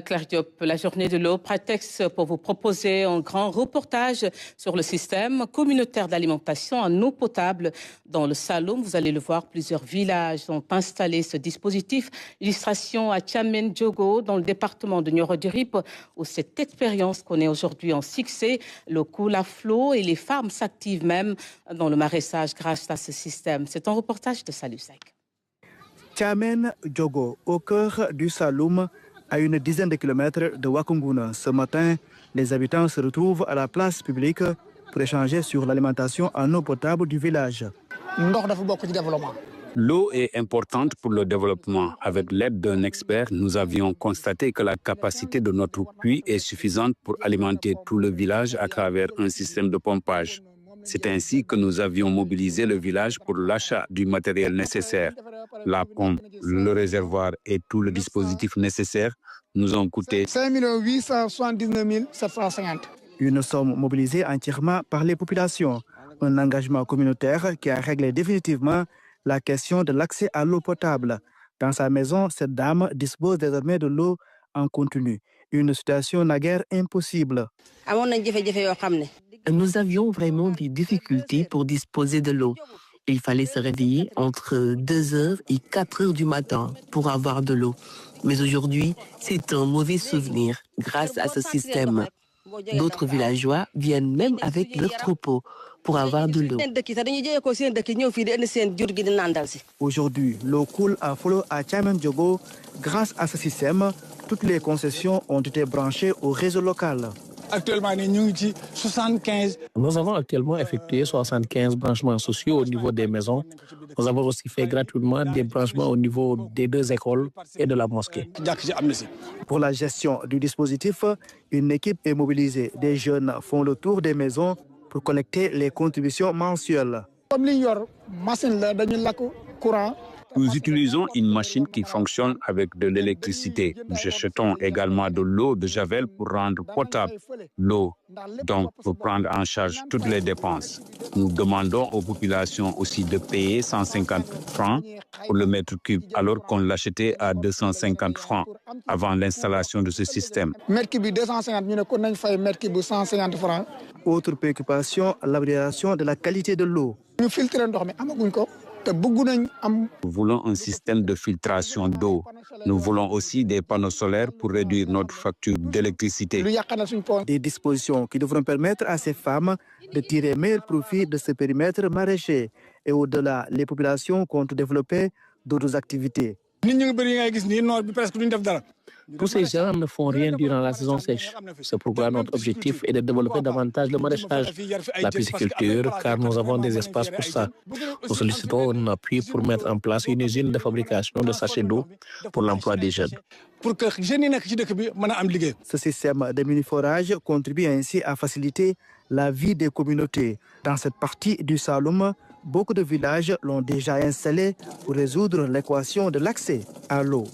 Claire Diop, la journée de l'eau, prétexte pour vous proposer un grand reportage sur le système communautaire d'alimentation en eau potable dans le Saloum. Vous allez le voir, plusieurs villages ont installé ce dispositif. Illustration à Thiamène Diogo, dans le département de Nioro-du-Rip, où cette expérience connaît aujourd'hui en succès. L'eau coule à flot et les femmes s'activent même dans le maraîchage grâce à ce système. C'est un reportage de Salusek. Thiamène Diogo, au cœur du Saloum, à une dizaine de kilomètres de Wakunguna. Ce matin, les habitants se retrouvent à la place publique pour échanger sur l'alimentation en eau potable du village. L'eau est importante pour le développement. Avec l'aide d'un expert, nous avions constaté que la capacité de notre puits est suffisante pour alimenter tout le village à travers un système de pompage. C'est ainsi que nous avions mobilisé le village pour l'achat du matériel nécessaire. La pompe, le réservoir et tout le dispositif nécessaire nous ont coûté 5 879 750. Une somme mobilisée entièrement par les populations. Un engagement communautaire qui a réglé définitivement la question de l'accès à l'eau potable. Dans sa maison, cette dame dispose désormais de l'eau en continu. Une situation naguère impossible. Nous avions vraiment des difficultés pour disposer de l'eau. Il fallait se réveiller entre 2h et 4h du matin pour avoir de l'eau. Mais aujourd'hui, c'est un mauvais souvenir grâce à ce système. D'autres villageois viennent même avec leurs troupeaux pour avoir de l'eau. Aujourd'hui, l'eau coule à flot à Thiamène Diogo. Grâce à ce système, toutes les concessions ont été branchées au réseau local. Actuellement, nous avons actuellement effectué 75 branchements sociaux au niveau des maisons. Nous avons aussi fait gratuitement des branchements au niveau des 2 écoles et de la mosquée. Pour la gestion du dispositif, une équipe est mobilisée. Des jeunes font le tour des maisons pour collecter les contributions mensuelles. Nous utilisons une machine qui fonctionne avec de l'électricité. Nous achetons également de l'eau de javel pour rendre potable l'eau, donc pour prendre en charge toutes les dépenses. Nous demandons aux populations aussi de payer 150 francs pour le mètre cube, alors qu'on l'achetait à 250 francs avant l'installation de ce système. Autre préoccupation, l'amélioration de la qualité de l'eau. Nous voulons un système de filtration d'eau. Nous voulons aussi des panneaux solaires pour réduire notre facture d'électricité. Des dispositions qui devront permettre à ces femmes de tirer meilleur profit de ce périmètre maraîcher. Et au-delà, les populations comptent développer d'autres activités. Tous ces gens ne font rien durant la saison sèche. C'est pourquoi notre objectif est de développer davantage le maraîchage, la pisciculture, car nous avons des espaces pour ça. Nous sollicitons un appui pour mettre en place une usine de fabrication de sachets d'eau pour l'emploi des jeunes. Ce système de mini-forage contribue ainsi à faciliter la vie des communautés. Dans cette partie du Saloum, beaucoup de villages l'ont déjà installé pour résoudre l'équation de l'accès à l'eau.